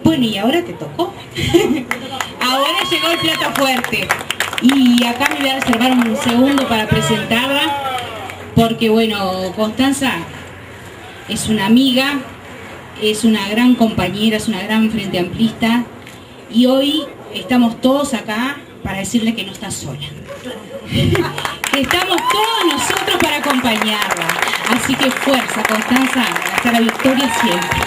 Bueno, y ahora te tocó. Ahora llegó el plato fuerte. Y acá me voy a reservar un segundo para presentarla, porque bueno, Constanza es una amiga, es una gran compañera, es una gran frente amplista, y hoy estamos todos acá para decirle que no está sola. Que estamos todos nosotros para acompañarla. Así que fuerza, Constanza, hasta la victoria siempre.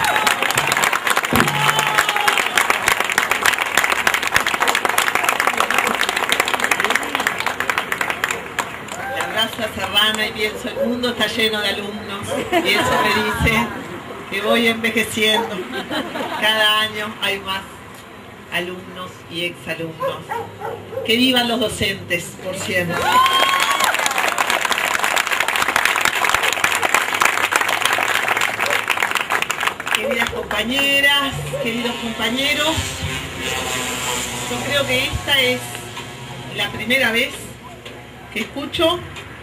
Serrana, y pienso, el mundo está lleno de alumnos, y eso me dice que voy envejeciendo. Cada año hay más alumnos y exalumnos. Que vivan los docentes, por siempre. Queridas compañeras, queridos compañeros, yo creo que esta es la primera vez que escucho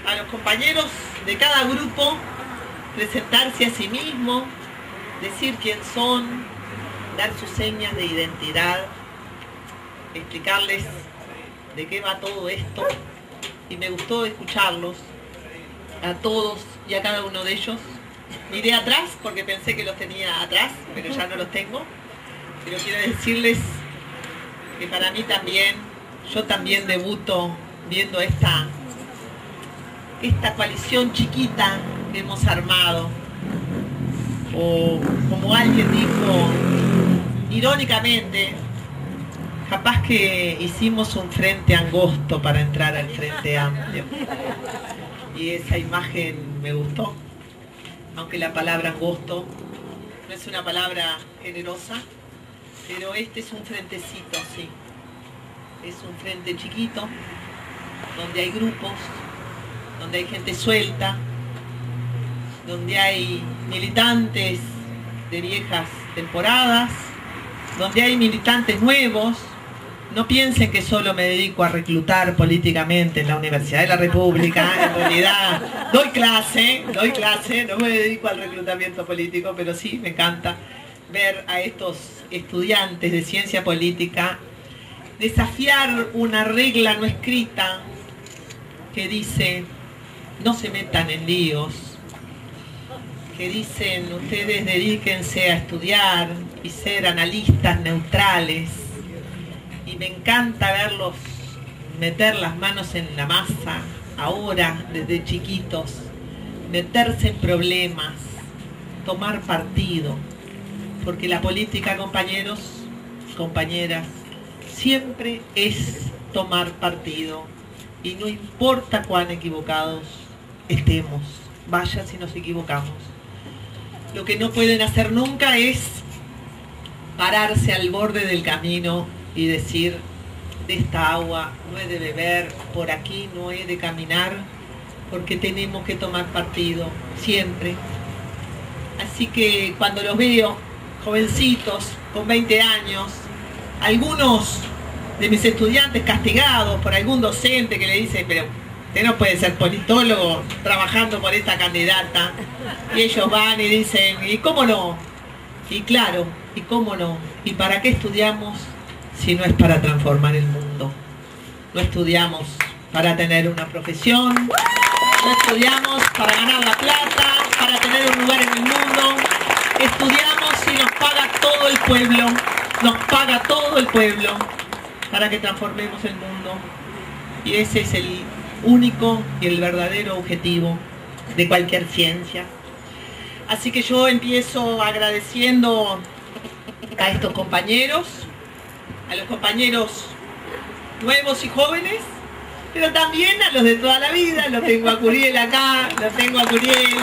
a los compañeros de cada grupo presentarse a sí mismo, decir quién son, dar sus señas de identidad, explicarles de qué va todo esto, y me gustó escucharlos a todos y a cada uno de ellos. Miré atrás porque pensé que los tenía atrás, pero ya no los tengo, pero quiero decirles que para mí también, yo también debuto viendo esta coalición chiquita que hemos armado, o como alguien dijo irónicamente, capaz que hicimos un frente angosto para entrar al frente amplio, y esa imagen me gustó, aunque la palabra angosto no es una palabra generosa, pero este es un frentecito, sí, es un frente chiquito donde hay grupos, donde hay gente suelta, donde hay militantes de viejas temporadas, donde hay militantes nuevos. No piensen que solo me dedico a reclutar políticamente en la Universidad de la República. En realidad doy clase, no me dedico al reclutamiento político, pero sí me encanta ver a estos estudiantes de ciencia política desafiar una regla no escrita que dice: no se metan en líos, que dicen ustedes dedíquense a estudiar y ser analistas neutrales. Y me encanta verlos meter las manos en la masa ahora, desde chiquitos, meterse en problemas, tomar partido, porque la política, compañeros, compañeras, siempre es tomar partido, y no importa cuán equivocados estemos, vaya si nos equivocamos. Lo que no pueden hacer nunca es pararse al borde del camino y decir: de esta agua no he de beber, por aquí no he de caminar, porque tenemos que tomar partido, siempre. Así que cuando los veo, jovencitos, con 20 años, algunos de mis estudiantes castigados por algún docente que le dice: pero usted no puede ser politólogo trabajando por esta candidata, y ellos van y dicen: ¿y cómo no? Y claro, ¿y cómo no? ¿Y para qué estudiamos si no es para transformar el mundo? No estudiamos para tener una profesión, no estudiamos para ganar la plata, para tener un lugar en el mundo. Estudiamos y nos paga todo el pueblo, nos paga todo el pueblo para que transformemos el mundo. Y ese es el único y el verdadero objetivo de cualquier ciencia. Así que yo empiezo agradeciendo a estos compañeros, a los compañeros nuevos y jóvenes, pero también a los de toda la vida. Los tengo a Curiel acá, los tengo a Curiel,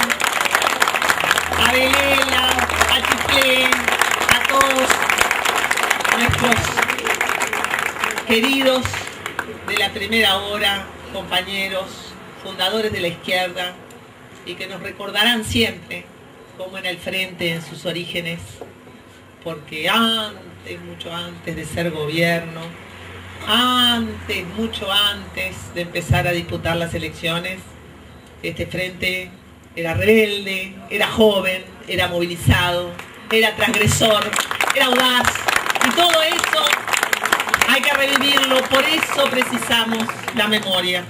a Belela, a Chiflé, a todos nuestros queridos de la primera hora, compañeros, fundadores de la izquierda, y que nos recordarán siempre cómo era el frente en sus orígenes, porque antes, mucho antes de ser gobierno, antes, mucho antes de empezar a disputar las elecciones, este frente era rebelde, era joven, era movilizado, era transgresor, era audaz, hay que revivirlo, por eso precisamos la memoria,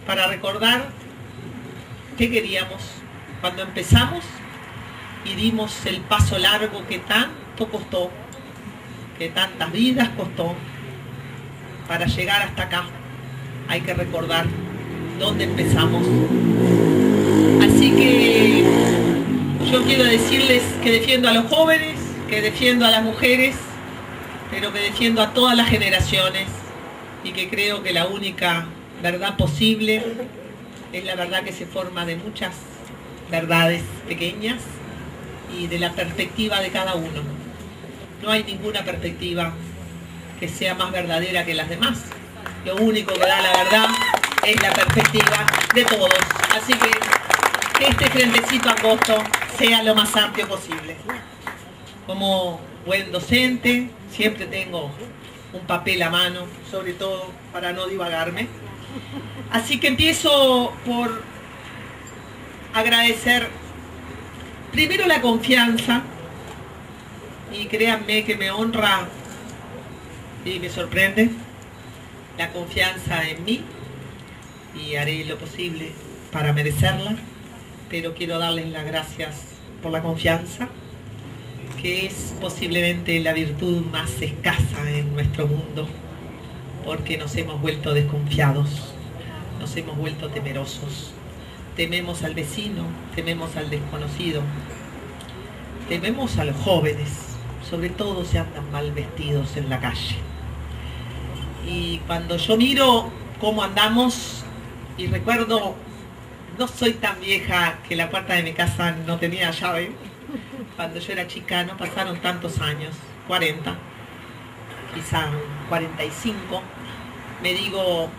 para recordar qué queríamos cuando empezamos y dimos el paso largo que tanto costó, que tantas vidas costó para llegar hasta acá. Hay que recordar dónde empezamos. Así que yo quiero decirles que defiendo a los jóvenes, que defiendo a las mujeres, pero que defiendo a todas las generaciones, y que creo que la única verdad posible es la verdad que se forma de muchas verdades pequeñas y de la perspectiva de cada uno. No hay ninguna perspectiva que sea más verdadera que las demás. Lo único que da la verdad es la perspectiva de todos. Así que este frentecito angosto sea lo más amplio posible. Como buen docente, siempre tengo un papel a mano, sobre todo para no divagarme. Así que empiezo por agradecer primero la confianza, y créanme que me honra y me sorprende la confianza en mí, y haré lo posible para merecerla, pero quiero darles las gracias por la confianza, que es posiblemente la virtud más escasa en nuestro mundo, porque nos hemos vuelto desconfiados, nos hemos vuelto temerosos. Tememos al vecino, tememos al desconocido, tememos a los jóvenes, sobre todo si andan mal vestidos en la calle. Y cuando yo miro cómo andamos, y recuerdo, no soy tan vieja que la puerta de mi casa no tenía llave. Cuando yo era chica no pasaron tantos años, 40, quizá 45. Me digo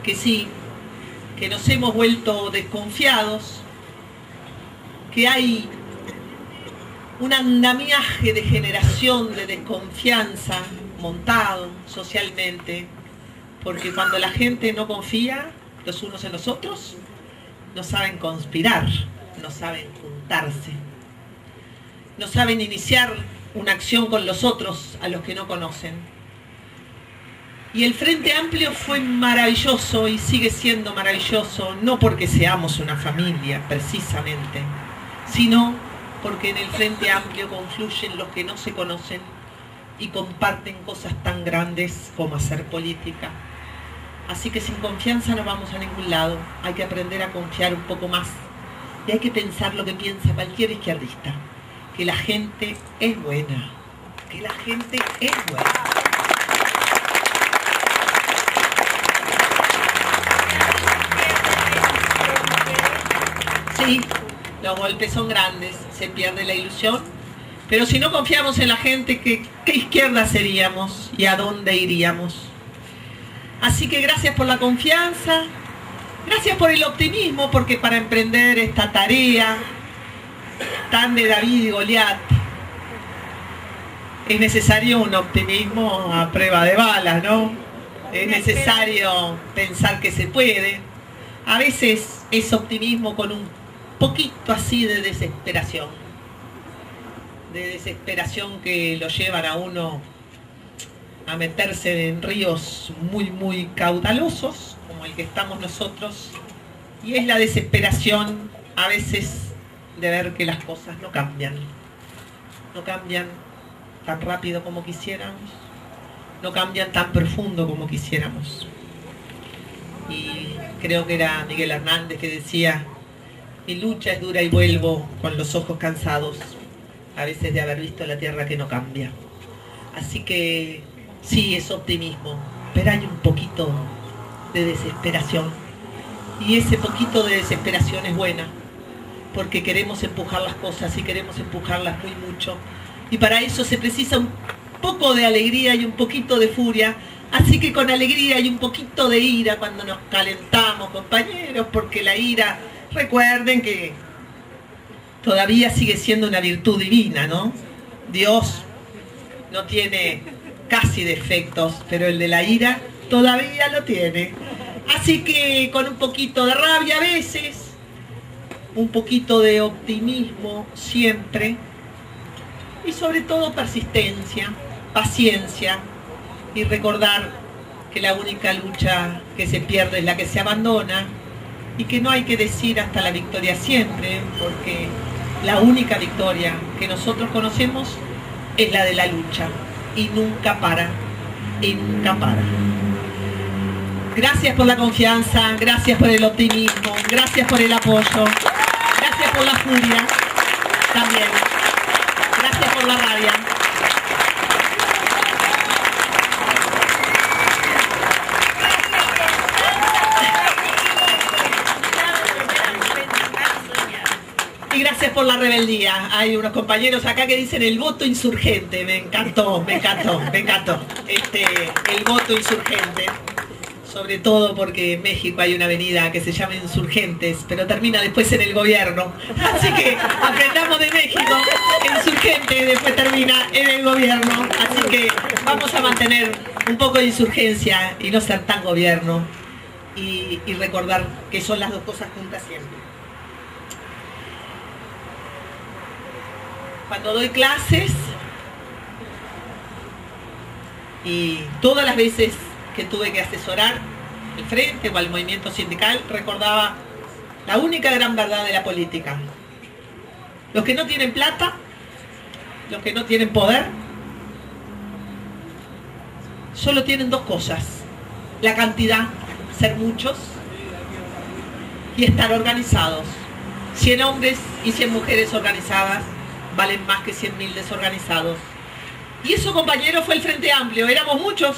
que sí, que nos hemos vuelto desconfiados, que hay un andamiaje de generación de desconfianza montado socialmente, porque cuando la gente no confía los unos en los otros, no saben conspirar, no saben juntarse, no saben iniciar una acción con los otros a los que no conocen. Y el Frente Amplio fue maravilloso y sigue siendo maravilloso, no porque seamos una familia precisamente, sino porque en el Frente Amplio confluyen los que no se conocen y comparten cosas tan grandes como hacer política. Así que sin confianza no vamos a ningún lado. Hay que aprender a confiar un poco más, y hay que pensar lo que piensa cualquier izquierdista, que la gente es buena, que la gente es buena. Sí, los golpes son grandes, se pierde la ilusión, pero si no confiamos en la gente, ¿qué izquierda seríamos y a dónde iríamos? Así que gracias por la confianza, gracias por el optimismo, porque para emprender esta tarea tan de David y Goliat es necesario un optimismo a prueba de balas, ¿no? Es necesario pensar que se puede. A veces es optimismo con un poquito así de desesperación que lo llevan a uno a meterse en ríos muy caudalosos, como el que estamos nosotros, y es la desesperación a veces de ver que las cosas no cambian tan rápido como quisiéramos, no cambian tan profundo como quisiéramos. Y creo que era Miguel Hernández que decía: mi lucha es dura y vuelvo con los ojos cansados, a veces de haber visto la tierra que no cambia. Así que sí, es optimismo, pero hay un poquito de desesperación. Y ese poquito de desesperación es buena, porque queremos empujar las cosas y queremos empujarlas muy mucho. Y para eso se precisa un poco de alegría y un poquito de furia. Así que con alegría y un poquito de ira cuando nos calentamos, compañeros, porque la ira, recuerden que todavía sigue siendo una virtud divina, ¿no? Dios no tiene casi defectos, pero el de la ira todavía lo tiene. Así que con un poquito de rabia a veces, un poquito de optimismo siempre, y sobre todo persistencia, paciencia, y recordar que la única lucha que se pierde es la que se abandona y que no hay que decir hasta la victoria siempre, porque la única victoria que nosotros conocemos es la de la lucha y nunca para, y nunca para. Gracias por la confianza, gracias por el optimismo, gracias por el apoyo, gracias por la furia también, gracias por la rabia. Y gracias por la rebeldía. Hay unos compañeros acá que dicen el voto insurgente. Me encantó. El voto insurgente. Sobre todo porque en México hay una avenida que se llama Insurgentes, pero termina después en el gobierno. Así que aprendamos de México. Insurgente después termina en el gobierno. Así que vamos a mantener un poco de insurgencia y no ser tan gobierno. Y recordar que son las dos cosas juntas siempre. Cuando doy clases y todas las veces que tuve que asesorar el frente o al movimiento sindical, recordaba la única gran verdad de la política. Los que no tienen plata, los que no tienen poder, solo tienen dos cosas: la cantidad, ser muchos, y estar organizados. 100 hombres y 100 mujeres organizadas valen más que 100.000 desorganizados. Y eso, compañeros, fue el Frente Amplio. Éramos muchos,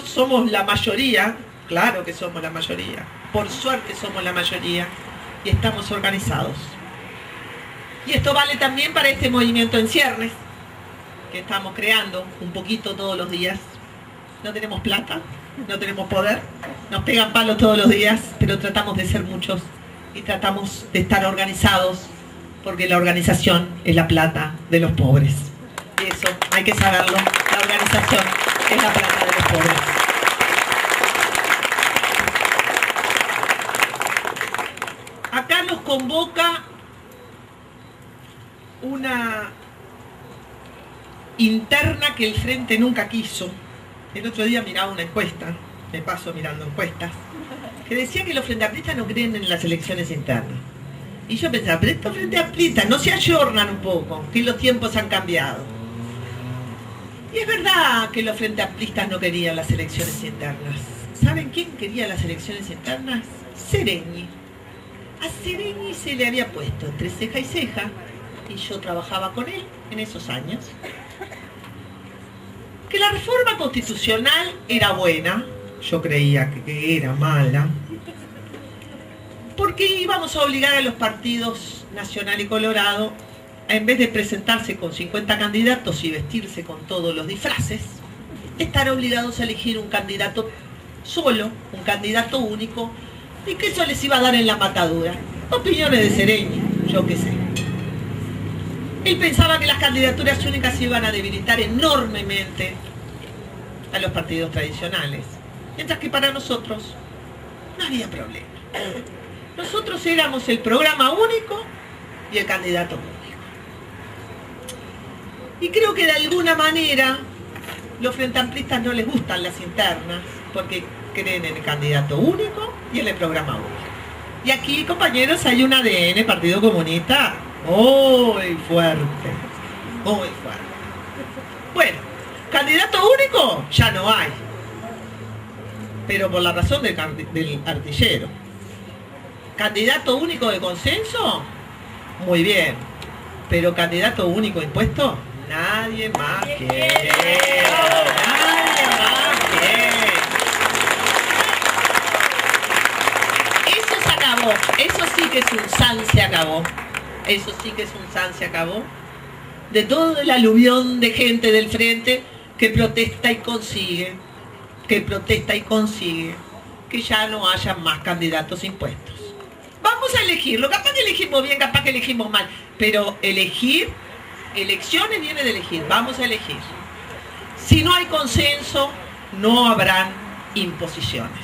somos la mayoría. Claro que somos la mayoría. Por suerte somos la mayoría. Y estamos organizados. Y esto vale también para este movimiento en ciernes, que estamos creando un poquito todos los días. No tenemos plata, no tenemos poder, nos pegan palos todos los días, pero tratamos de ser muchos y tratamos de estar organizados, porque la organización es la plata de los pobres. Y eso hay que saberlo, la organización es la plata de los pobres. Acá nos convoca una interna que el Frente nunca quiso. El otro día miraba una encuesta, me paso mirando encuestas, que decía que los Frente Amplistas no creen en las elecciones internas. Y yo pensaba, pero estos Frente Amplistas no se ayornan un poco, que los tiempos han cambiado. Y es verdad que los Frente Amplistas no querían las elecciones internas. ¿Saben quién quería las elecciones internas? Seregni. A Seregni se le había puesto entre ceja y ceja, y yo trabajaba con él en esos años, que la reforma constitucional era buena. Yo creía que era mala, porque íbamos a obligar a los partidos Nacional y Colorado a, en vez de presentarse con 50 candidatos y vestirse con todos los disfraces, estar obligados a elegir un candidato solo, un candidato único, y que eso les iba a dar en la matadura. Opiniones de Seregni, yo qué sé. Él pensaba que las candidaturas únicas iban a debilitar enormemente a los partidos tradicionales, mientras que para nosotros no había problema. Nosotros éramos el programa único y el candidato único. Y creo que de alguna manera los Frente Amplistas no les gustan las internas, porque creen en el candidato único y en el programa único. Y aquí, compañeros, hay un ADN Partido Comunista muy fuerte, muy fuerte. Bueno, candidato único ya no hay, pero por la razón del artillero. Candidato único de consenso, muy bien, pero candidato único impuesto, nadie más quiere. Nadie más quiere. Eso se acabó. Eso sí que es un san se acabó. Eso sí que es un san se acabó. De todo el aluvión de gente del Frente que protesta y consigue, que ya no haya más candidatos impuestos. Vamos a elegirlo, capaz que elegimos bien, capaz que elegimos mal, pero elecciones viene de elegir, vamos a elegir. Si no hay consenso, no habrán imposiciones.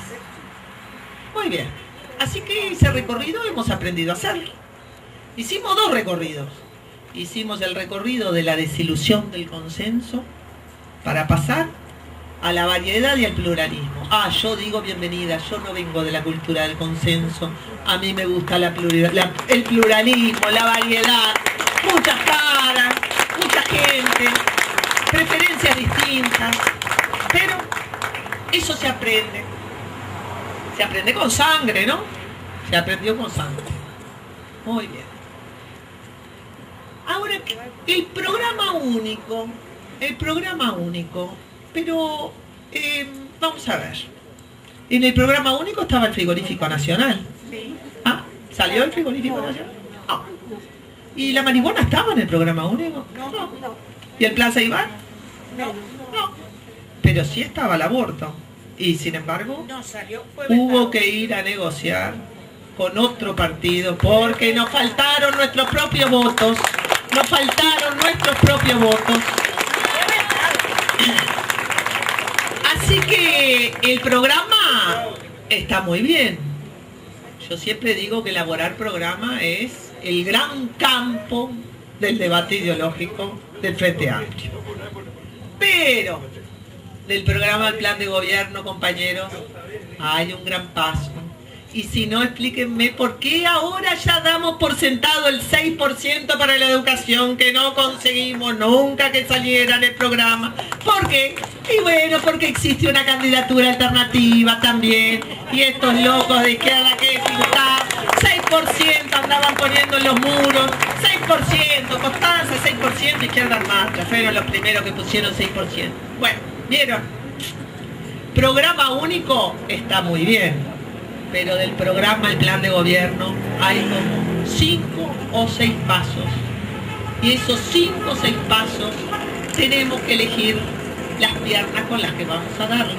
Muy bien, así que ese recorrido hemos aprendido a hacerlo. Hicimos dos recorridos. Hicimos el recorrido de la desilusión del consenso para pasar a la variedad y al pluralismo. Yo digo bienvenida, yo no vengo de la cultura del consenso, a mí me gusta el pluralismo, la variedad, muchas caras, mucha gente, preferencias distintas, pero eso se aprende con sangre, ¿no? Se aprendió con sangre. Muy bien. Ahora, el programa único, pero vamos a ver. En el programa único estaba el frigorífico nacional. ¿Salió el frigorífico nacional? No. ¿Y la marihuana estaba en el programa único? No. ¿Y el Plaza Iván? No. Pero sí estaba el aborto. Y sin embargo, hubo que ir a negociar con otro partido porque nos faltaron nuestros propios votos. Así que el programa está muy bien. Yo siempre digo que elaborar programa es el gran campo del debate ideológico del Frente Amplio. Pero del programa al plan de gobierno, compañeros, hay un gran paso. Y si no, explíquenme por qué ahora ya damos por sentado el 6% para la educación, que no conseguimos nunca que saliera en el programa. ¿Por qué? Y bueno, porque existe una candidatura alternativa también. Y estos locos de izquierda que pintaban 6% andaban poniendo en los muros. 6%, Constanza, 6%, izquierda en marcha. Fueron los primeros que pusieron 6%. Bueno, ¿vieron? Programa único está muy bien. Pero del programa al plan de gobierno hay como 5 o 6 pasos. Y esos 5 o 6 pasos tenemos que elegir las piernas con las que vamos a darlo.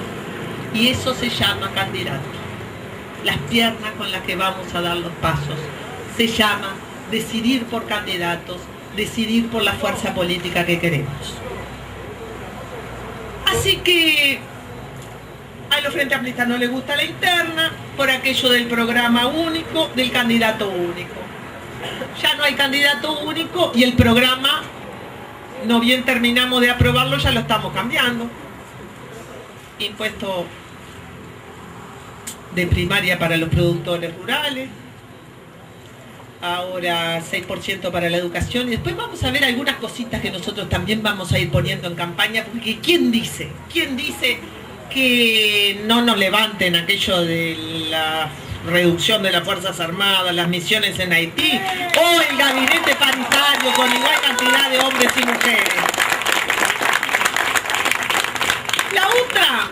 Y eso se llama candidato. Las piernas con las que vamos a dar los pasos se llama decidir por candidatos, decidir por la fuerza política que queremos. Así que a los Frente Amplistas no les gusta la interna por aquello del programa único, del candidato único. Ya no hay candidato único y el programa, no bien terminamos de aprobarlo, ya lo estamos cambiando. Impuesto de primaria para los productores rurales, ahora 6% para la educación, y después vamos a ver algunas cositas que nosotros también vamos a ir poniendo en campaña, porque ¿quién dice que no nos levanten aquello de la reducción de las Fuerzas Armadas, las misiones en Haití, o el gabinete paritario con igual cantidad de hombres y mujeres? La otra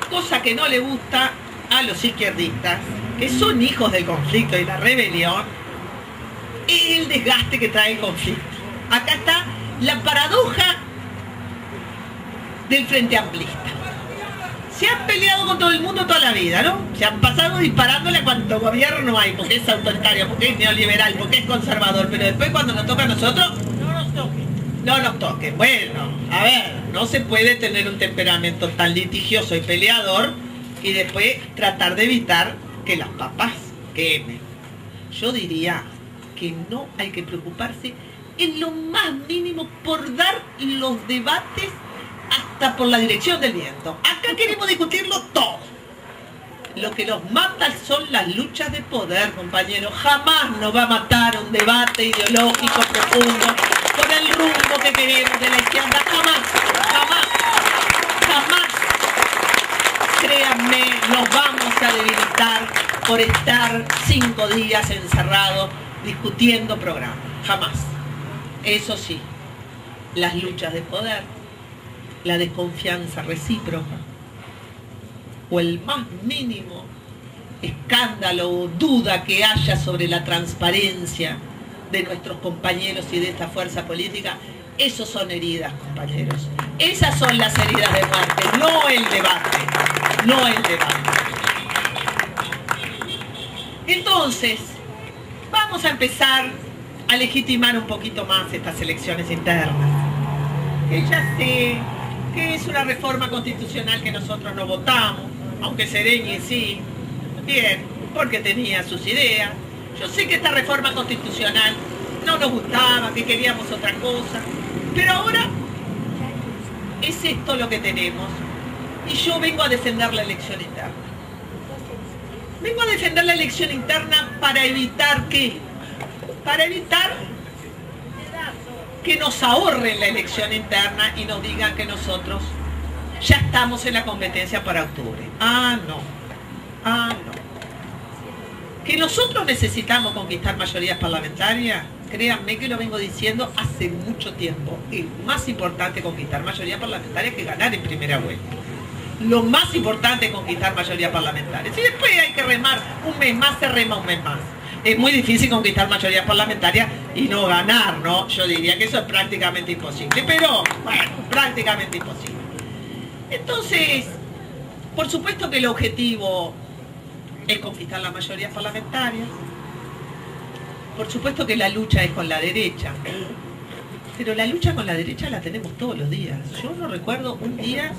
cosa que no le gusta a los izquierdistas, que son hijos del conflicto y la rebelión, es el desgaste que trae el conflicto. Acá está la paradoja del Frente Amplista. Se han peleado con todo el mundo toda la vida, ¿no? Se han pasado disparándole a cuanto gobierno hay, porque es autoritario, porque es neoliberal, porque es conservador, pero después cuando nos toca a nosotros, no nos toquen. Bueno, a ver, no se puede tener un temperamento tan litigioso y peleador y después tratar de evitar que las papas quemen. Yo diría que no hay que preocuparse en lo más mínimo por dar los debates hasta por la dirección del viento. Acá queremos discutirlo todo. Lo que nos mata son las luchas de poder, compañeros. Jamás nos va a matar un debate ideológico profundo con el rumbo que queremos de la izquierda. Jamás. Créanme, nos vamos a debilitar por estar 5 días encerrados discutiendo programas. Jamás. Eso sí, las luchas de poder, la desconfianza recíproca o el más mínimo escándalo o duda que haya sobre la transparencia de nuestros compañeros y de esta fuerza política, esos son heridas, compañeros. Esas son las heridas de muerte, no el debate. Entonces, vamos a empezar a legitimar un poquito más estas elecciones internas. Que ya sé que es una reforma constitucional que nosotros no votamos, aunque Sereñi sí, bien, porque tenía sus ideas. Yo sé que esta reforma constitucional no nos gustaba, que queríamos otra cosa, pero ahora es esto lo que tenemos. Y yo vengo a defender la elección interna. Vengo a defender la elección interna para evitar ¿qué? Para evitar que nos ahorren la elección interna y nos digan que nosotros ya estamos en la competencia para octubre. No. Que nosotros necesitamos conquistar mayorías parlamentarias, créanme que lo vengo diciendo hace mucho tiempo. Es más importante conquistar mayoría parlamentaria que ganar en primera vuelta. Lo más importante es conquistar mayoría parlamentaria. Si después hay que remar un mes más, se rema un mes más. Es muy difícil conquistar mayoría parlamentaria y no ganar, ¿no? Yo diría que eso es prácticamente imposible, pero bueno, prácticamente imposible. Entonces, por supuesto que el objetivo es conquistar la mayoría parlamentaria. Por supuesto que la lucha es con la derecha. Pero la lucha con la derecha la tenemos todos los días. Yo no recuerdo un día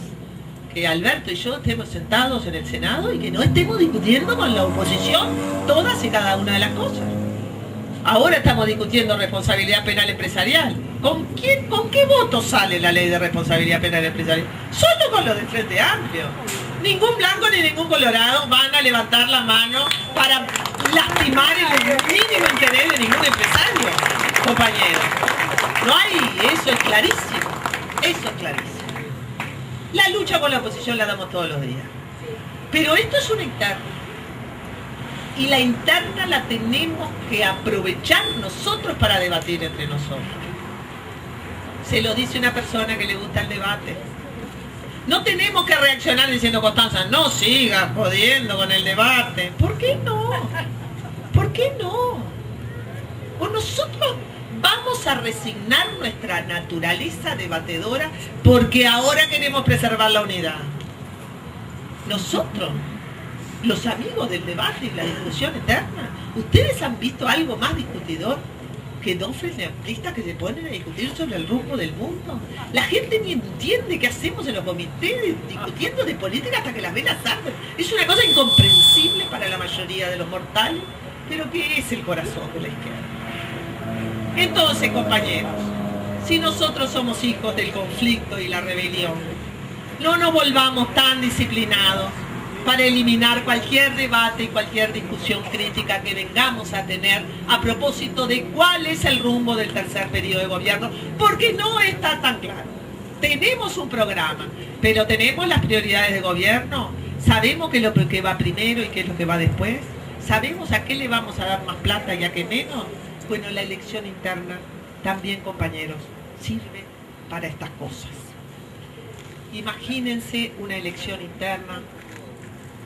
que Alberto y yo estemos sentados en el Senado y que no estemos discutiendo con la oposición todas y cada una de las cosas. Ahora estamos discutiendo responsabilidad penal empresarial. ¿Con qué voto sale la ley de responsabilidad penal empresarial? Solo con los del Frente Amplio. Ningún blanco ni ningún colorado van a levantar la mano para lastimar el mínimo interés de ningún empresario, compañeros. No hay, eso es clarísimo. Eso es clarísimo. La lucha con la oposición la damos todos los días. Pero esto es una interna. Y la interna la tenemos que aprovechar nosotros para debatir entre nosotros. Se lo dice una persona que le gusta el debate. No tenemos que reaccionar diciendo, Constanza, no sigas jodiendo con el debate. ¿Por qué no? ¿Por qué no? Pues nosotros vamos a resignar nuestra naturaleza debatedora porque ahora queremos preservar la unidad. Nosotros, los amigos del debate y la discusión eterna, ¿ustedes han visto algo más discutidor que dos frente amplistas que se ponen a discutir sobre el rumbo del mundo? La gente ni entiende qué hacemos en los comités discutiendo de política hasta que las velas arden. Es una cosa incomprensible para la mayoría de los mortales, pero ¿qué es el corazón de la izquierda? Entonces, compañeros, si nosotros somos hijos del conflicto y la rebelión, no nos volvamos tan disciplinados para eliminar cualquier debate y cualquier discusión crítica que vengamos a tener a propósito de cuál es el rumbo del tercer periodo de gobierno, porque no está tan claro. Tenemos un programa, pero tenemos las prioridades de gobierno, sabemos qué es lo que va primero y qué es lo que va después, sabemos a qué le vamos a dar más plata y a qué menos. Bueno, la elección interna también, compañeros, sirve para estas cosas. Imagínense una elección interna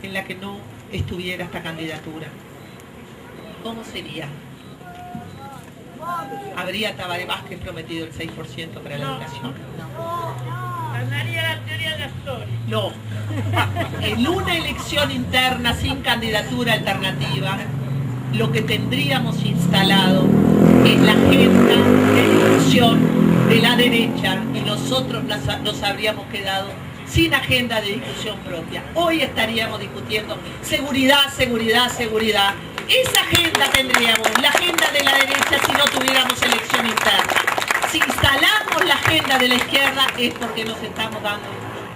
en la que no estuviera esta candidatura. ¿Cómo sería? ¿Habría Tabaré Vázquez prometido el 6% para la educación? Ganaría la teoría de Astori. No. En una elección interna sin candidatura alternativa, lo que tendríamos instalado es la agenda de discusión de la derecha y nosotros nos habríamos quedado sin agenda de discusión propia. Hoy estaríamos discutiendo seguridad, seguridad, seguridad. Esa agenda tendríamos, la agenda de la derecha, si no tuviéramos elección interna. Si instalamos la agenda de la izquierda es porque nos estamos dando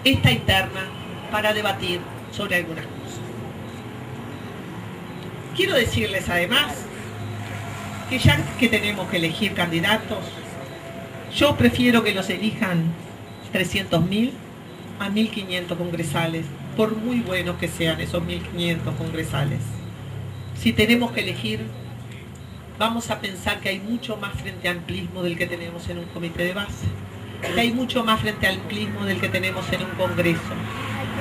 esta interna para debatir sobre algunas cosas. Quiero decirles además que ya que tenemos que elegir candidatos, yo prefiero que los elijan 300.000 a 1.500 congresales, por muy buenos que sean esos 1.500 congresales. Si tenemos que elegir, vamos a pensar que hay mucho más frente amplismo del que tenemos en un comité de base, que hay mucho más frente amplismo del que tenemos en un congreso,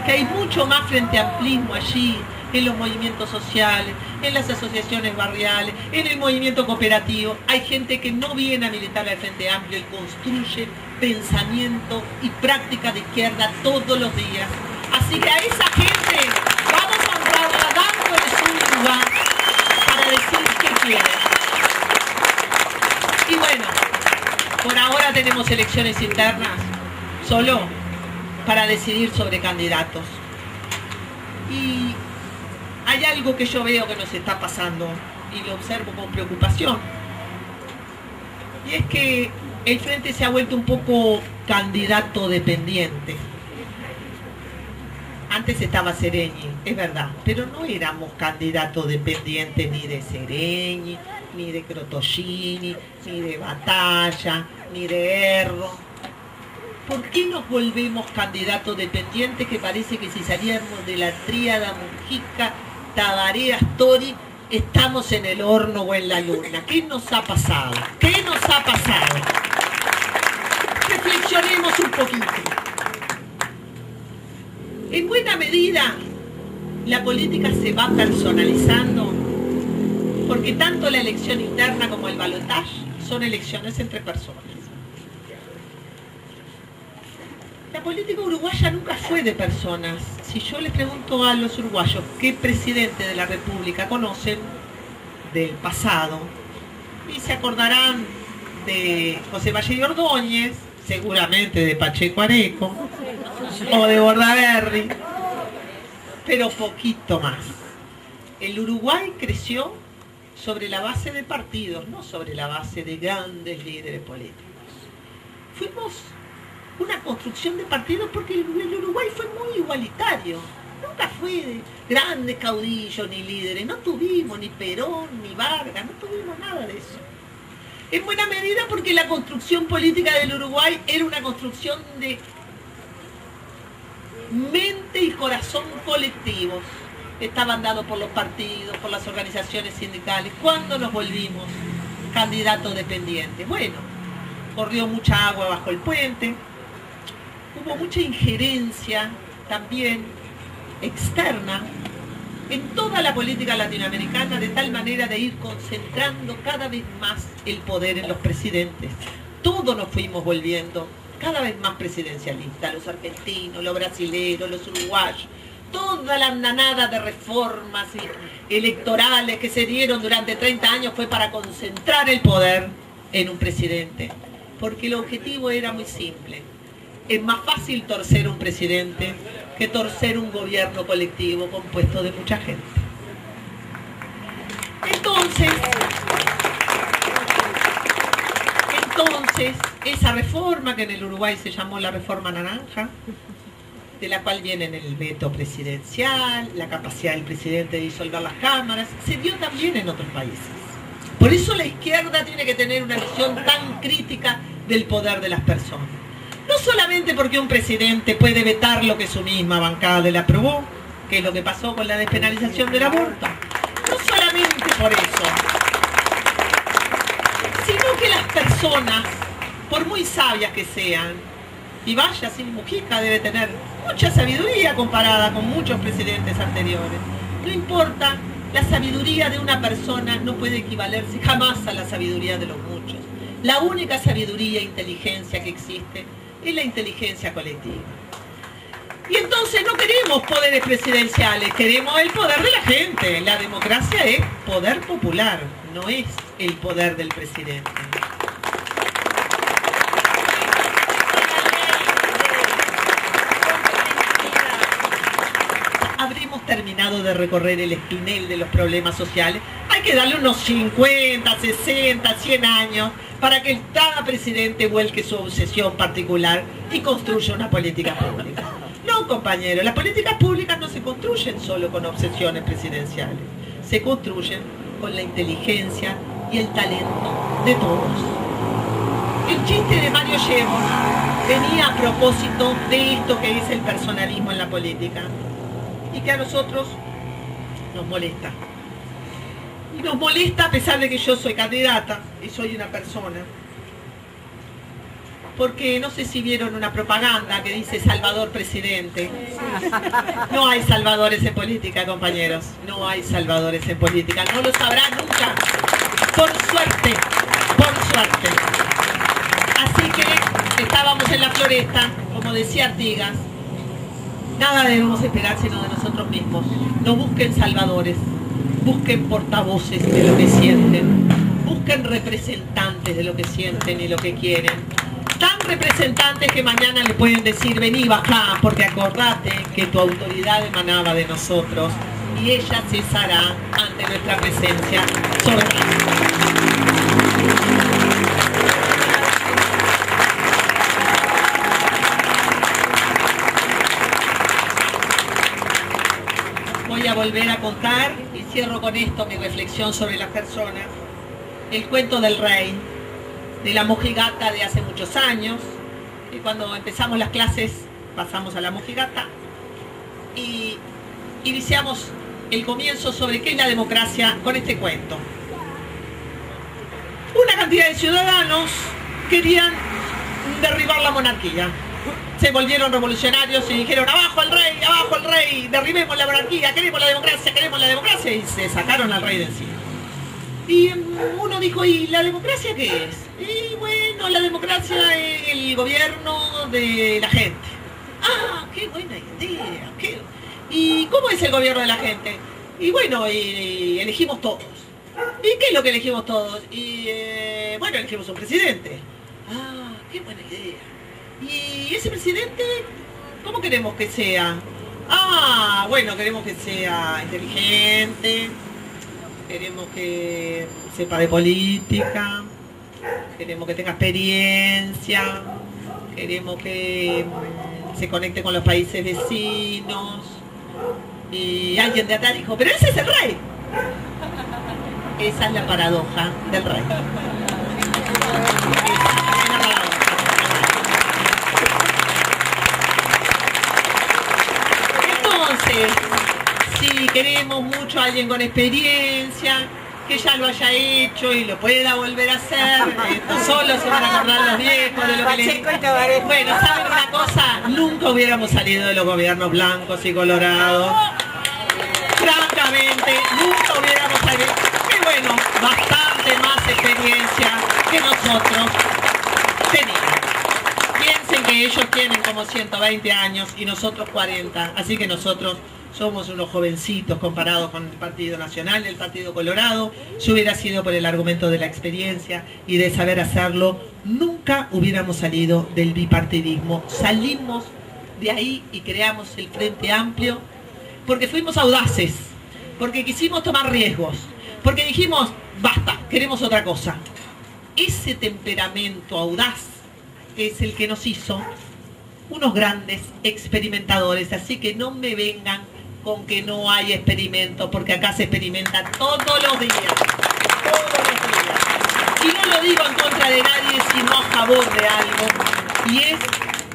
que hay mucho más frente amplismo allí en los movimientos sociales, en las asociaciones barriales, en el movimiento cooperativo. Hay gente que no viene a militar al Frente Amplio y construye pensamiento y práctica de izquierda todos los días. Así que a esa gente vamos a honrarla dándoles un lugar para decir qué quieren. Y bueno, por ahora tenemos elecciones internas solo para decidir sobre candidatos. Y hay algo que yo veo que nos está pasando y lo observo con preocupación. Y es que el Frente se ha vuelto un poco candidato dependiente. Antes estaba Sereñi, es verdad, pero no éramos candidatos dependientes ni de Sereñi, ni de Crotogini, ni de Batalla, ni de Erro. ¿Por qué nos volvemos candidatos dependientes que parece que si salíamos de la tríada Mujica, Tabaré, Astori, estamos en el horno o en la luna? ¿Qué nos ha pasado? ¿Qué nos ha pasado? Reflexionemos un poquito. En buena medida, la política se va personalizando porque tanto la elección interna como el balotaje son elecciones entre personas. La política uruguaya nunca fue de personas. Si yo les pregunto a los uruguayos qué presidente de la República conocen del pasado, y se acordarán de José Valle y Ordóñez, seguramente de Pacheco Areco, o de Bordaberry, pero poquito más. El Uruguay creció sobre la base de partidos, no sobre la base de grandes líderes políticos. Fuimos una construcción de partidos porque el Uruguay fue muy igualitario. Nunca fue de grandes caudillos ni líderes. No tuvimos ni Perón ni Vargas, no tuvimos nada de eso. En buena medida porque la construcción política del Uruguay era una construcción de mente y corazón colectivos. Estaban dados por los partidos, por las organizaciones sindicales. ¿Cuándo nos volvimos candidatos dependientes? Bueno, corrió mucha agua bajo el puente. Hubo mucha injerencia también externa en toda la política latinoamericana, de tal manera de ir concentrando cada vez más el poder en los presidentes. Todos nos fuimos volviendo cada vez más presidencialistas, los argentinos, los brasileños, los uruguayos. Toda la andanada de reformas electorales que se dieron durante 30 años fue para concentrar el poder en un presidente, porque el objetivo era muy simple. Es más fácil torcer un presidente que torcer un gobierno colectivo compuesto de mucha gente. Entonces, esa reforma que en el Uruguay se llamó la reforma naranja, de la cual viene el veto presidencial, la capacidad del presidente de disolver las cámaras, se dio también en otros países. Por eso la izquierda tiene que tener una visión tan crítica del poder de las personas. No solamente porque un presidente puede vetar lo que su misma bancada le aprobó, que es lo que pasó con la despenalización del aborto. No solamente por eso, sino que las personas, por muy sabias que sean, y vaya, sin Mujica debe tener mucha sabiduría comparada con muchos presidentes anteriores. No importa, la sabiduría de una persona no puede equivalerse jamás a la sabiduría de los muchos. La única sabiduría e inteligencia que existe es la inteligencia colectiva. Y entonces no queremos poderes presidenciales, queremos el poder de la gente. La democracia es poder popular, no es el poder del presidente. Habremos terminado de recorrer el espinel de los problemas sociales. Hay que darle unos 50, 60, 100 años para que cada presidente vuelque su obsesión particular y construya una política pública. No, compañeros, las políticas públicas no se construyen solo con obsesiones presidenciales. Se construyen con la inteligencia y el talento de todos. El chiste de Mario Llevo venía a propósito de esto que es el personalismo en la política y que a nosotros nos molesta. Y nos molesta a pesar de que yo soy candidata y soy una persona. Porque no sé si vieron una propaganda que dice Salvador presidente. No hay salvadores en política, compañeros. No hay salvadores en política. No lo sabrán nunca. Por suerte. Por suerte. Así que estábamos en la floresta, como decía Artigas. Nada debemos esperar sino de nosotros mismos. No busquen salvadores. Busquen portavoces de lo que sienten, busquen representantes de lo que sienten y lo que quieren. Tan representantes que mañana le pueden decir, vení, bajá, porque acordate que tu autoridad emanaba de nosotros y ella cesará ante nuestra presencia soberana. a volver a contar, y cierro con esto mi reflexión sobre las personas, el cuento del rey, de la mojigata de hace muchos años. Y cuando empezamos las clases pasamos a la mojigata y iniciamos el comienzo sobre qué es la democracia con este cuento. Una cantidad de ciudadanos querían derribar la monarquía. Se volvieron revolucionarios y dijeron abajo el rey, derribemos la monarquía, queremos la democracia, y se sacaron al rey de encima. Y uno dijo, ¿y la democracia qué es? Y bueno, la democracia es el gobierno de la gente. Ah, qué buena idea. ¿Y cómo es el gobierno de la gente? Y bueno, y elegimos todos. ¿Y qué es lo que elegimos todos? Y bueno, elegimos un presidente. Ah, qué buena idea. ¿Y ese presidente cómo queremos que sea? Ah, bueno, queremos que sea inteligente, queremos que sepa de política, queremos que tenga experiencia, queremos que se conecte con los países vecinos. Y alguien de atrás dijo, pero ese es el rey. Esa es la paradoja del rey. Entonces, si queremos mucho a alguien con experiencia, que ya lo haya hecho y lo pueda volver a hacer, no solo se van a acordar los viejos de lo que les... Bueno, ¿saben una cosa? Nunca hubiéramos salido de los gobiernos blancos y colorados. Francamente, nunca hubiéramos salido. Y bueno, bastante más experiencia que nosotros teníamos. Piensen que ellos tienen como 120 años y nosotros 40, así que nosotros somos unos jovencitos comparados con el Partido Nacional, el Partido Colorado. Si hubiera sido por el argumento de la experiencia y de saber hacerlo, nunca hubiéramos salido del bipartidismo. Salimos de ahí y creamos el Frente Amplio porque fuimos audaces, porque quisimos tomar riesgos, porque dijimos, basta, queremos otra cosa. Ese temperamento audaz es el que nos hizo unos grandes experimentadores, así que no me vengan con que no hay experimentos, porque acá se experimenta todos los días, y no lo digo en contra de nadie, sino a favor de algo, y es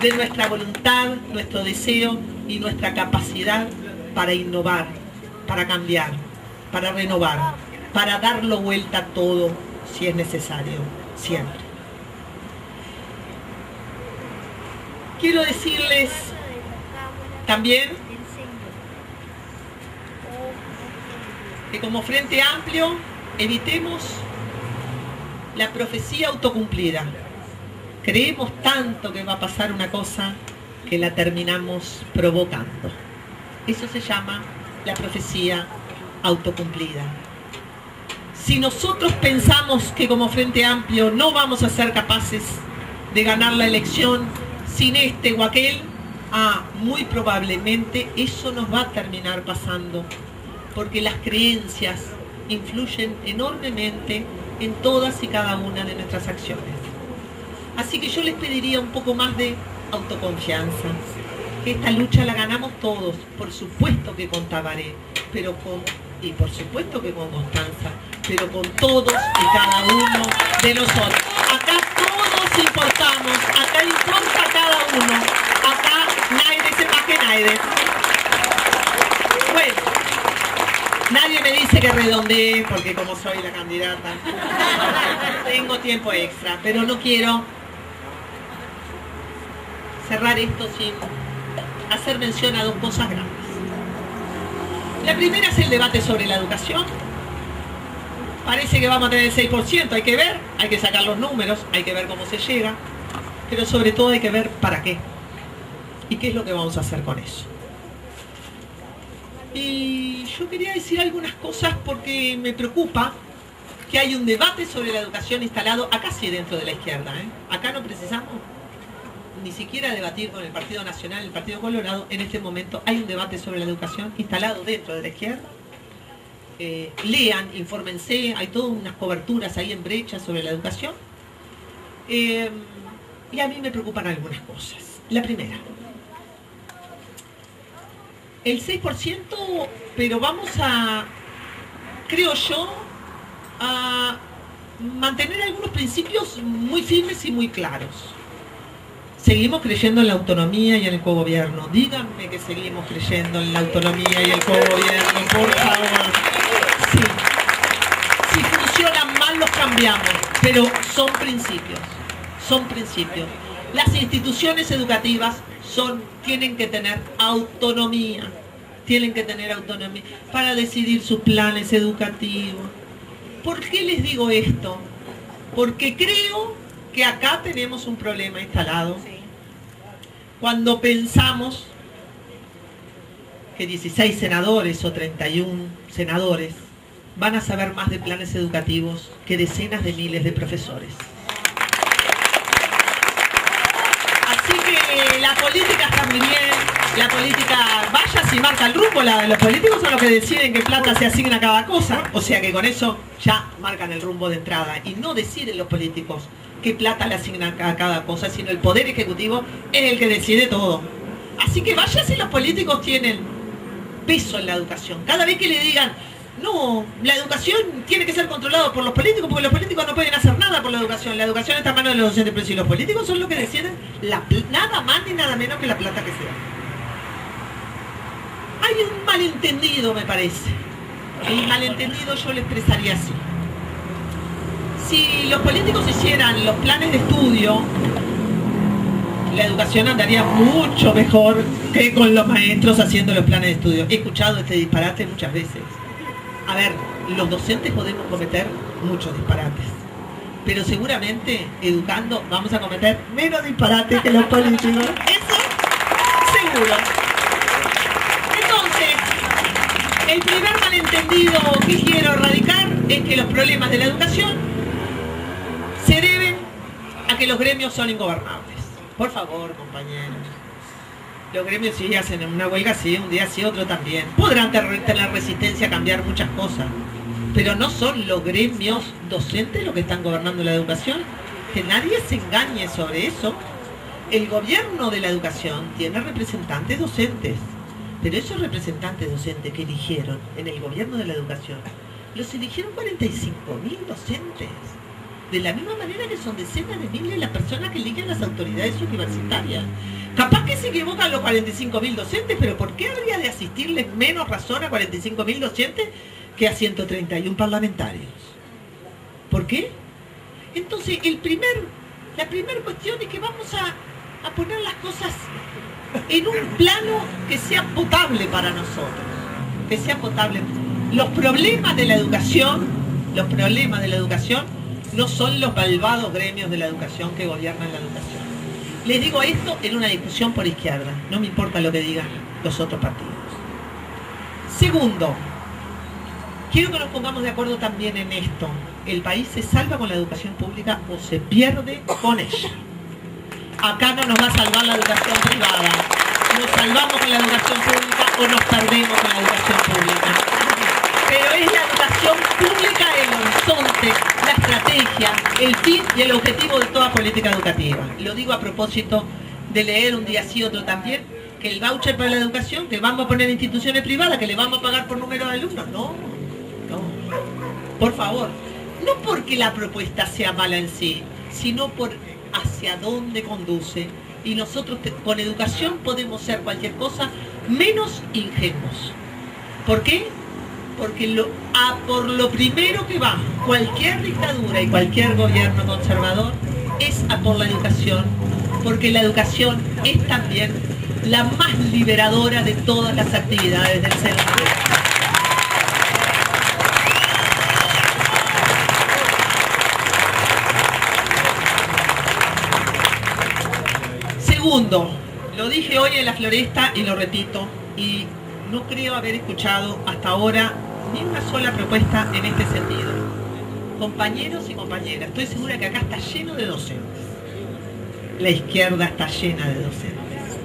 de nuestra voluntad, nuestro deseo y nuestra capacidad para innovar, para cambiar, para renovar, para darlo vuelta a todo si es necesario, siempre. Quiero decirles también que como Frente Amplio evitemos la profecía autocumplida. Creemos tanto que va a pasar una cosa que la terminamos provocando. Eso se llama la profecía autocumplida. Si nosotros pensamos que como Frente Amplio no vamos a ser capaces de ganar la elección sin este o aquel, muy probablemente eso nos va a terminar pasando, porque las creencias influyen enormemente en todas y cada una de nuestras acciones. Así que yo les pediría un poco más de autoconfianza, que esta lucha la ganamos todos, por supuesto que con Tabaré, y por supuesto que con Constanza, pero con todos y cada uno de nosotros. Acá todos importamos, acá importa cada uno, acá nadie es más que nadie. Bueno, nadie me dice que redondee, porque como soy la candidata, tengo tiempo extra, pero no quiero cerrar esto sin hacer mención a dos cosas grandes. La primera es el debate sobre la educación. Parece que vamos a tener el 6%, hay que ver, hay que sacar los números, hay que ver cómo se llega, pero sobre todo hay que ver para qué y qué es lo que vamos a hacer con eso. Y yo quería decir algunas cosas porque me preocupa que hay un debate sobre la educación instalado acá sí dentro de la izquierda. Acá no precisamos ni siquiera debatir con el Partido Nacional, el Partido Colorado. En este momento hay un debate sobre la educación instalado dentro de la izquierda. Lean, infórmense, hay todas unas coberturas ahí en Brecha sobre la educación. Y a mí me preocupan algunas cosas. La primera, el 6%, pero vamos a, creo yo, a mantener algunos principios muy firmes y muy claros. Seguimos creyendo en la autonomía y en el cogobierno. Díganme que seguimos creyendo en la autonomía y el cogobierno, por favor. Sí. Si funcionan mal los cambiamos, pero son principios. Son principios. Las instituciones educativas tienen que tener autonomía. Tienen que tener autonomía para decidir sus planes educativos. ¿Por qué les digo esto? Porque creo que acá tenemos un problema instalado. Cuando pensamos que 16 senadores o 31 senadores van a saber más de planes educativos que decenas de miles de profesores. Así que la política está muy bien, la política vaya si marca el rumbo, los políticos son los que deciden qué plata se asigna a cada cosa, o sea que con eso ya marcan el rumbo de entrada y no deciden los políticos qué plata le asignan a cada cosa, sino el Poder Ejecutivo es el que decide todo. Así que vaya si los políticos tienen peso en la educación. Cada vez que le digan, no, la educación tiene que ser controlada por los políticos, porque los políticos no pueden hacer nada por la educación está en manos de los docentes, pero si los políticos son los que deciden nada más ni nada menos que la plata que se da. Hay un malentendido, me parece. El malentendido yo lo expresaría así. Si los políticos hicieran los planes de estudio, la educación andaría mucho mejor que con los maestros haciendo los planes de estudio. He escuchado este disparate muchas veces. A ver, los docentes podemos cometer muchos disparates, pero seguramente educando vamos a cometer menos disparates que los políticos. Eso seguro. Entonces, el primer malentendido que quiero erradicar es que los problemas de la educación se deben a que los gremios son ingobernables. Por favor, compañeros. Los gremios sí hacen una huelga, sí, un día sí, otro también. Podrán tener resistencia a cambiar muchas cosas, pero no son los gremios docentes los que están gobernando la educación. Que nadie se engañe sobre eso. El gobierno de la educación tiene representantes docentes, pero esos representantes docentes que eligieron en el gobierno de la educación, los eligieron 45.000 docentes. De la misma manera que son decenas de miles las personas que eligen las autoridades universitarias. Capaz que se equivocan los 45.000 docentes, pero ¿por qué habría de asistirles menos razón a 45.000 docentes que a 131 parlamentarios? ¿Por qué? Entonces, la primera cuestión es que vamos a poner las cosas en un plano que sea potable para nosotros. Que sea potable. Los problemas de la educación no son los malvados gremios de la educación que gobiernan la educación. Les digo esto en una discusión por izquierda, no me importa lo que digan los otros partidos. Segundo, quiero que nos pongamos de acuerdo también en esto. El país se salva con la educación pública o se pierde con ella. Acá no nos va a salvar la educación privada. Nos salvamos con la educación pública o nos perdemos con la educación pública. Pero es la educación pública el horizonte, la estrategia, el fin y el objetivo de toda política educativa. Lo digo a propósito de leer un día sí, otro también, que el voucher para la educación, que vamos a poner instituciones privadas, que le vamos a pagar por número de alumnos. No. Por favor, no porque la propuesta sea mala en sí, sino por hacia dónde conduce. Y nosotros con educación podemos ser cualquier cosa menos ingenuos. ¿Por qué? Porque por lo primero que va cualquier dictadura y cualquier gobierno conservador es a por la educación, porque la educación es también la más liberadora de todas las actividades del ser humano. Segundo, lo dije hoy en la Floresta y lo repito, y no creo haber escuchado hasta ahora ni una sola propuesta en este sentido. Compañeros y compañeras, estoy segura que acá está lleno de docentes. La izquierda está llena de docentes.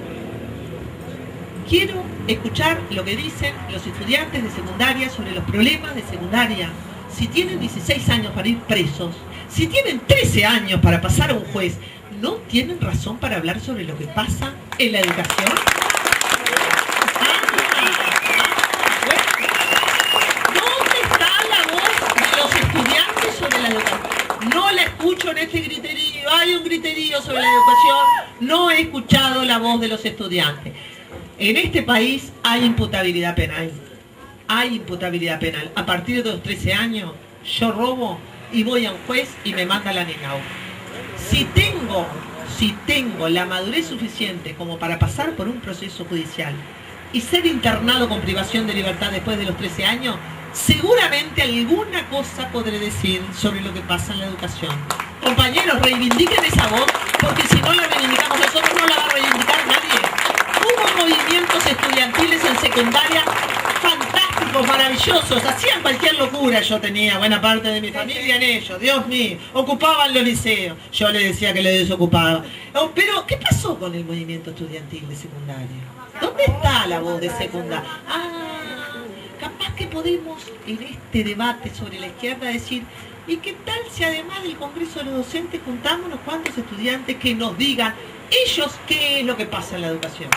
Quiero escuchar lo que dicen los estudiantes de secundaria sobre los problemas de secundaria. Si tienen 16 años para ir presos, si tienen 13 años para pasar a un juez, ¿no tienen razón para hablar sobre lo que pasa en la educación? sobre la educación, no he escuchado la voz de los estudiantes. En este país hay imputabilidad penal. Hay imputabilidad penal. A partir de los 13 años, yo robo y voy a un juez y me manda la NENAU. Si tengo la madurez suficiente como para pasar por un proceso judicial y ser internado con privación de libertad después de los 13 años, seguramente alguna cosa podré decir sobre lo que pasa en la educación. Compañeros, reivindiquen esa voz, porque si no la reivindicamos nosotros, no la va a reivindicar nadie. Hubo movimientos estudiantiles en secundaria fantásticos, maravillosos, hacían cualquier locura. Yo tenía buena parte de mi familia en ellos, Dios mío, ocupaban los liceos. Yo les decía que les desocupaba. Pero, ¿qué pasó con el movimiento estudiantil de secundaria? ¿Dónde está la voz de secundaria? Capaz que podemos en este debate sobre la izquierda decir, ¿y qué tal si además del Congreso de los Docentes juntamos unos cuantos estudiantes que nos digan ellos qué es lo que pasa en la educación?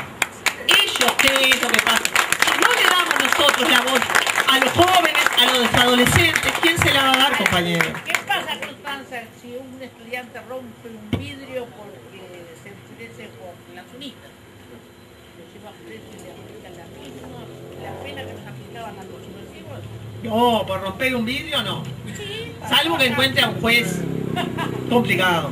Ellos qué es lo que pasa. Si no le damos nosotros la voz a los jóvenes, a los adolescentes, ¿quién se la va a dar, compañero? ¿Qué pasa, Constanza, si un estudiante rompe un vidrio porque se enfurece por las unitas? Lo lleva preso y le aplican la pena que nos aplicaban a los subversivos. No, por romper un vidrio no. Sí, Salvo que encuentre a un juez complicado.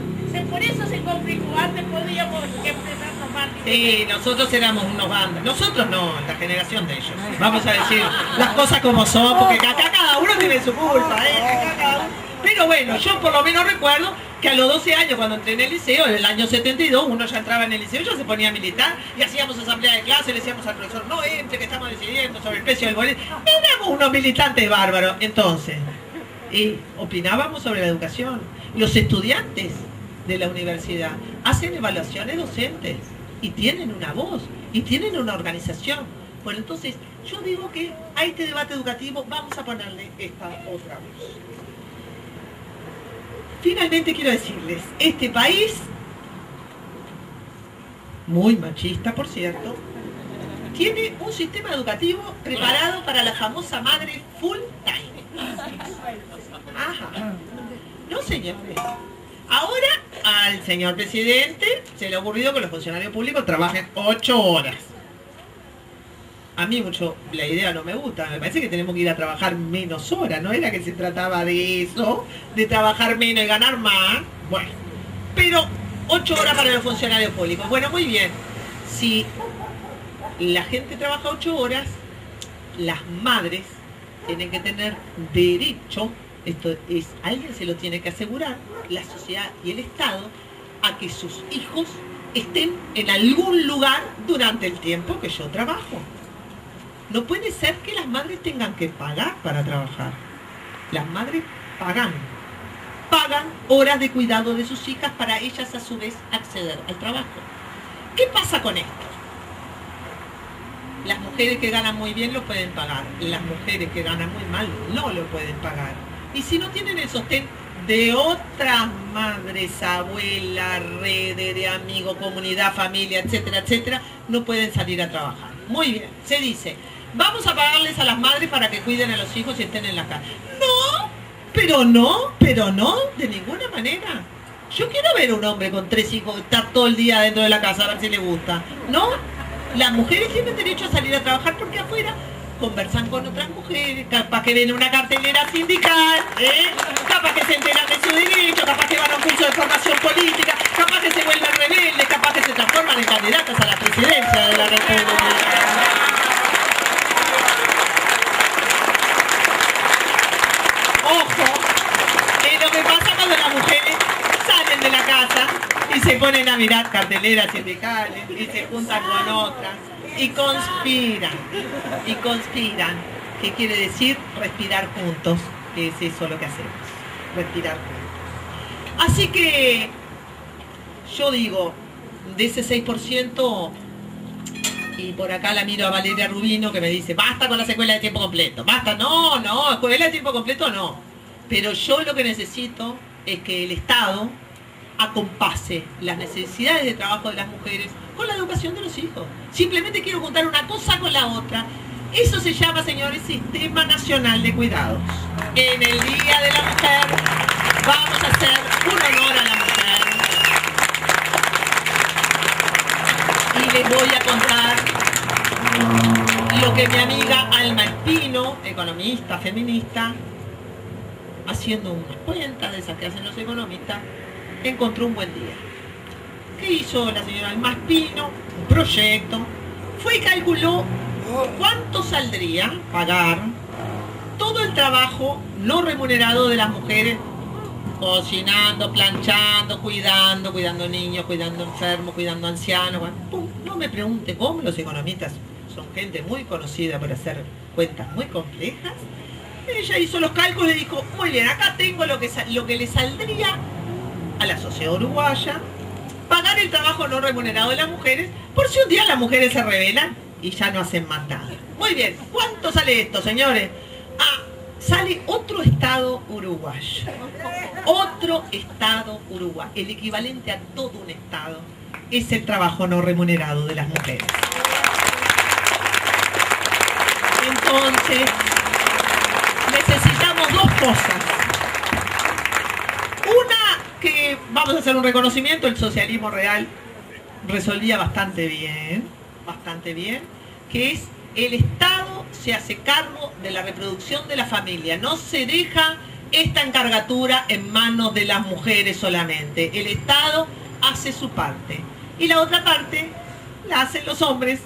Por eso se complicó. Antes podíamos expresarnos más. Sí, nosotros éramos unos bandas. Nosotros no, la generación de ellos. Vamos a decir las cosas como son, porque acá cada uno tiene su culpa, Acá cada uno. Pero bueno, yo por lo menos recuerdo que a los 12 años, cuando entré en el liceo, en el año 72, uno ya entraba en el liceo, ya se ponía a militar y hacíamos asamblea de clase, le decíamos al profesor, no entre, que estamos decidiendo sobre el precio del boleto. Éramos unos militantes bárbaros. Entonces, y opinábamos sobre la educación. Los estudiantes de la universidad hacen evaluaciones docentes y tienen una voz y tienen una organización. Bueno, entonces yo digo que a este debate educativo vamos a ponerle esta otra voz. Finalmente quiero decirles, este país, muy machista por cierto, tiene un sistema educativo preparado para la famosa madre full time. Ajá. No, señores. Ahora al señor presidente se le ha ocurrido que los funcionarios públicos trabajen 8 horas. A mí mucho la idea no me gusta, me parece que tenemos que ir a trabajar menos horas, no era que se trataba de eso, de trabajar menos y ganar más, bueno, pero 8 horas para los funcionarios públicos. Bueno, muy bien, si la gente trabaja 8 horas, las madres tienen que tener derecho, esto es, alguien se lo tiene que asegurar, la sociedad y el Estado, a que sus hijos estén en algún lugar durante el tiempo que yo trabajo. No puede ser que las madres tengan que pagar para trabajar. Las madres pagan horas de cuidado de sus hijas para ellas a su vez acceder al trabajo. ¿Qué pasa con esto? Las mujeres que ganan muy bien lo pueden pagar. Las mujeres que ganan muy mal no lo pueden pagar. Y si no tienen el sostén de otras madres, abuelas, redes de amigos, comunidad, familia, etcétera, etcétera, no pueden salir a trabajar. Muy bien, se dice, vamos a pagarles a las madres para que cuiden a los hijos y estén en la casa. No, de ninguna manera. Yo quiero ver un hombre con 3 hijos estar todo el día dentro de la casa a ver si le gusta. No, las mujeres tienen derecho a salir a trabajar porque afuera conversan con otras mujeres, capaz que ven una cartelera sindical, capaz que se enteran de su derecho, capaz que van a un curso de formación política, capaz que se vuelven rebeldes, capaz que se transforman en candidatas a la presidencia de la República. Ojo, es lo que pasa cuando las mujeres salen de la casa y se ponen a mirar carteleras sindicales y se juntan con otras. Y conspiran, ¿qué quiere decir? Respirar juntos, que es eso lo que hacemos, respirar juntos. Así que, yo digo, de ese 6%, y por acá la miro a Valeria Rubino que me dice, basta con las escuelas de tiempo completo, basta, no, escuela de tiempo completo no. Pero yo lo que necesito es que el Estado acompase las necesidades de trabajo de las mujeres con la educación de los hijos. Simplemente quiero juntar una cosa con la otra. Eso se llama, señores, Sistema Nacional de Cuidados. En el Día de la Mujer vamos a hacer un honor a la mujer. les voy a contar lo que mi amiga Alma Espino, economista, feminista, haciendo unas cuentas de esas que hacen los economistas, encontró un buen día. ¿Qué hizo la señora Alma Espino? Un proyecto. Fue y calculó cuánto saldría pagar todo el trabajo no remunerado de las mujeres, cocinando, planchando, cuidando niños, cuidando enfermos, cuidando ancianos. Bueno, no me pregunte cómo, los economistas son gente muy conocida por hacer cuentas muy complejas. Ella hizo los cálculos y dijo, muy bien, acá tengo lo que le saldría a la sociedad uruguaya pagar el trabajo no remunerado de las mujeres, por si un día las mujeres se rebelan y ya no hacen más nada. Muy bien, ¿cuánto sale esto, señores? Sale otro estado uruguayo. Otro estado uruguayo. El equivalente a todo un estado es el trabajo no remunerado de las mujeres. Entonces, necesitamos dos cosas. Una, que vamos a hacer un reconocimiento, el socialismo real resolvía bastante bien, que es el Estado se hace cargo de la reproducción de la familia, no se deja esta encargatura en manos de las mujeres solamente. El Estado hace su parte y la otra parte la hacen los hombres.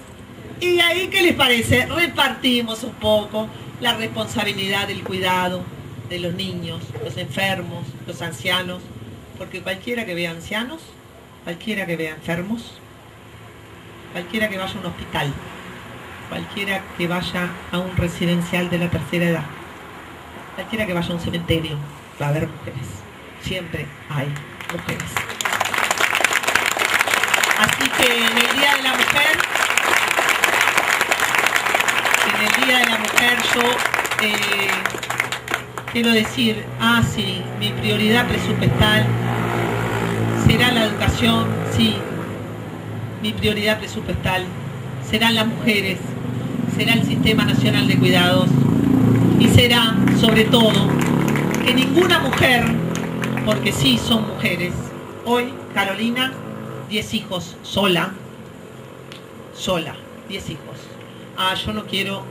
Y ahí, ¿qué les parece? Repartimos un poco la responsabilidad del cuidado de los niños, los enfermos, los ancianos, porque cualquiera que vea ancianos, cualquiera que vea enfermos, cualquiera que vaya a un hospital, cualquiera que vaya a un residencial de la tercera edad, cualquiera que vaya a un cementerio, va a haber mujeres. Siempre hay mujeres. Así que en el Día de la Mujer, yo quiero decir, sí, mi prioridad presupuestal será la educación, sí, mi prioridad presupuestal serán las mujeres, será el Sistema Nacional de Cuidados y será, sobre todo, que ninguna mujer, porque sí son mujeres, hoy Carolina, 10 hijos, sola, 10 hijos. Yo no quiero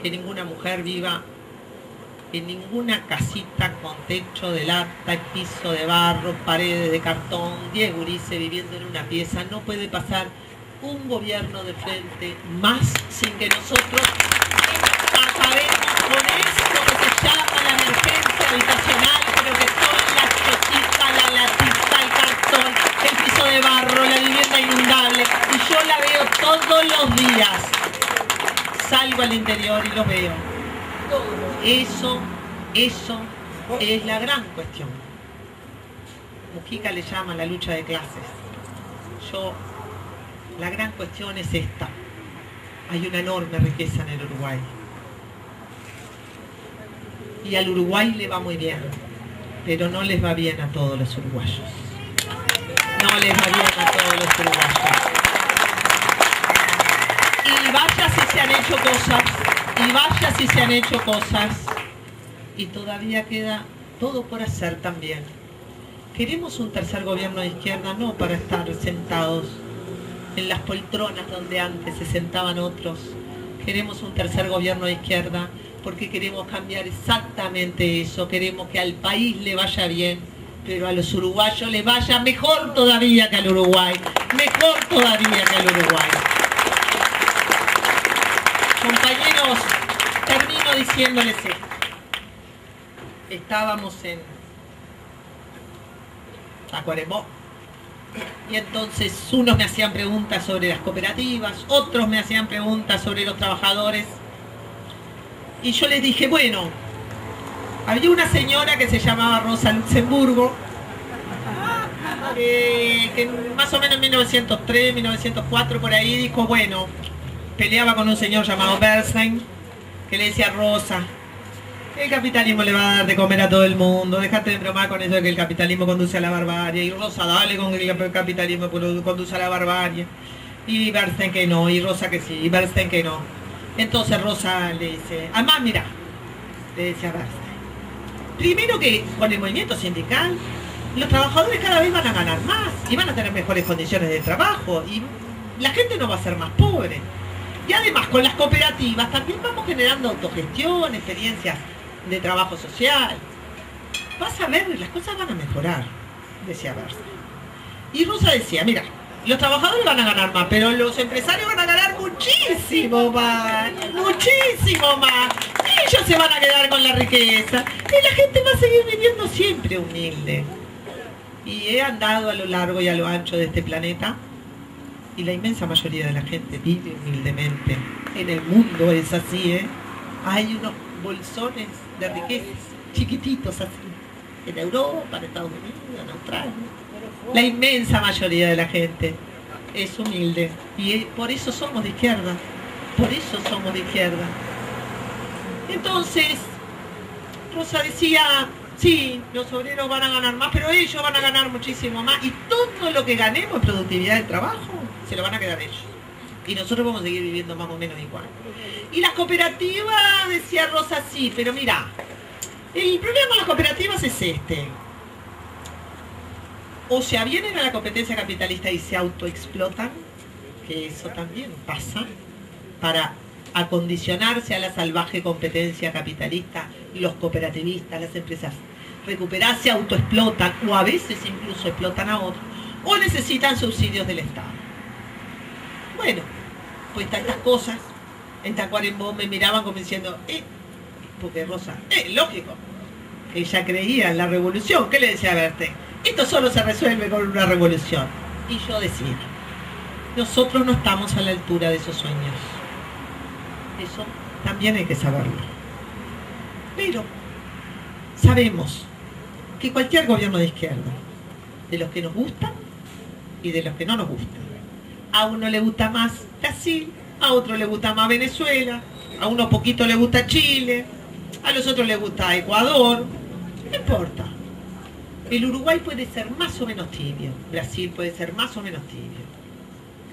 que ninguna mujer viva en ninguna casita con techo de lata, piso de barro, paredes de cartón, 10 gurises viviendo en una pieza. No puede pasar un gobierno de frente más sin que nosotros acabemos con esto que se llama la emergencia habitacional, pero que son las chocitas, la latita, el cartón, el piso de barro, la vivienda inundable. Y yo la veo todos los días. Salgo al interior y lo veo. Eso es la gran cuestión. Mujica le llama la lucha de clases. La gran cuestión es esta. Hay una enorme riqueza en el Uruguay. Y al Uruguay le va muy bien, pero no les va bien a todos los uruguayos. No les va bien a todos los uruguayos. Y vaya si se han hecho cosas, y todavía queda todo por hacer también. Queremos un tercer gobierno de izquierda, no para estar sentados en las poltronas donde antes se sentaban otros. Queremos un tercer gobierno de izquierda porque queremos cambiar exactamente eso. Queremos que al país le vaya bien, pero a los uruguayos les vaya mejor todavía que al Uruguay. Mejor todavía que al Uruguay. Compañeros, termino diciéndoles esto. Estábamos en Tacuarembó y entonces unos me hacían preguntas sobre las cooperativas, otros me hacían preguntas sobre los trabajadores y yo les dije, bueno, había una señora que se llamaba Rosa Luxemburgo que más o menos en 1903, 1904 por ahí dijo, bueno, peleaba con un señor llamado Bernstein que le decía, Rosa, el capitalismo le va a dar de comer a todo el mundo, déjate de bromar con eso de que el capitalismo conduce a la barbarie, y Rosa, dale con que el capitalismo conduce a la barbarie, y Bernstein que no, y Rosa que sí, y Bernstein que no. Entonces Rosa le dice, además mira, le decía Bernstein, primero que con el movimiento sindical, los trabajadores cada vez van a ganar más, y van a tener mejores condiciones de trabajo, y la gente no va a ser más pobre. Y además con las cooperativas también vamos generando autogestión, experiencias de trabajo social. Vas a ver, las cosas van a mejorar, decía Bersa. Y Rosa decía, mira, los trabajadores van a ganar más, pero los empresarios van a ganar muchísimo más, muchísimo más. Y ellos se van a quedar con la riqueza. Y la gente va a seguir viviendo siempre humilde. Y he andado a lo largo y a lo ancho de este planeta, y la inmensa mayoría de la gente vive humildemente. En el mundo es así, ¿eh? Hay unos bolsones de riquezas, chiquititos así, en Europa, en Estados Unidos, en Australia. La inmensa mayoría de la gente es humilde, y por eso somos de izquierda, por eso somos de izquierda. Entonces, Rosa decía, sí, los obreros van a ganar más, pero ellos van a ganar muchísimo más, y todo lo que ganemos en productividad del trabajo, se lo van a quedar ellos. Y nosotros vamos a seguir viviendo más o menos igual. Y las cooperativas, decía Rosa, sí, pero mira, el problema con las cooperativas es este. O se avienen a la competencia capitalista y se autoexplotan, que eso también pasa, para acondicionarse a la salvaje competencia capitalista, los cooperativistas, las empresas recuperar, se autoexplotan, o a veces incluso explotan a otros, o necesitan subsidios del Estado. Bueno, pues tantas cosas. En Tacuarembó me miraban como diciendo, porque Rosa, lógico, que ella creía en la revolución. ¿Qué le decía a Berthe? Esto solo se resuelve con una revolución. Y yo decía, nosotros no estamos a la altura de esos sueños. Eso también hay que saberlo. Pero sabemos que cualquier gobierno de izquierda, de los que nos gustan y de los que no nos gustan, a uno le gusta más Brasil, a otro le gusta más Venezuela, a uno poquito le gusta Chile, a los otros les gusta Ecuador, no importa. El Uruguay puede ser más o menos tibio, Brasil puede ser más o menos tibio.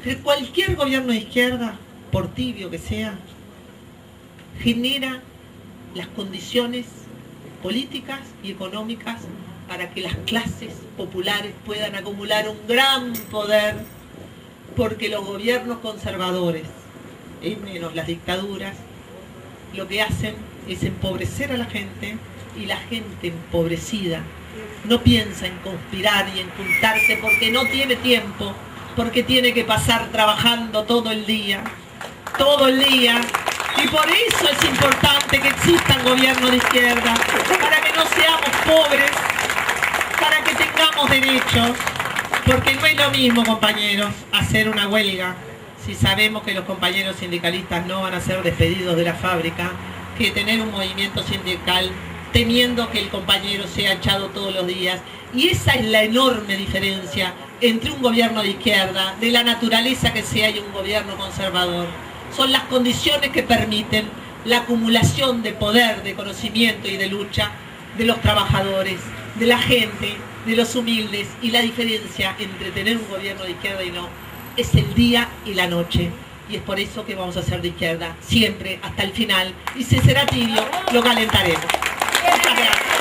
Pero cualquier gobierno de izquierda, por tibio que sea, genera las condiciones políticas y económicas para que las clases populares puedan acumular un gran poder, porque los gobiernos conservadores, y menos las dictaduras, lo que hacen es empobrecer a la gente, y la gente empobrecida no piensa en conspirar y en juntarse porque no tiene tiempo, porque tiene que pasar trabajando todo el día, y por eso es importante que existan gobiernos de izquierda, para que no seamos pobres, para que tengamos derechos, porque no es lo mismo, compañeros, hacer una huelga si sabemos que los compañeros sindicalistas no van a ser despedidos de la fábrica, que tener un movimiento sindical temiendo que el compañero sea echado todos los días. Y esa es la enorme diferencia entre un gobierno de izquierda, de la naturaleza que sea, y un gobierno conservador. Son las condiciones que permiten la acumulación de poder, de conocimiento y de lucha de los trabajadores, de la gente, de los humildes. Y la diferencia entre tener un gobierno de izquierda y no es el día y la noche. Y es por eso que vamos a ser de izquierda siempre, hasta el final. Y si será tibio, lo calentaremos. Muchas gracias.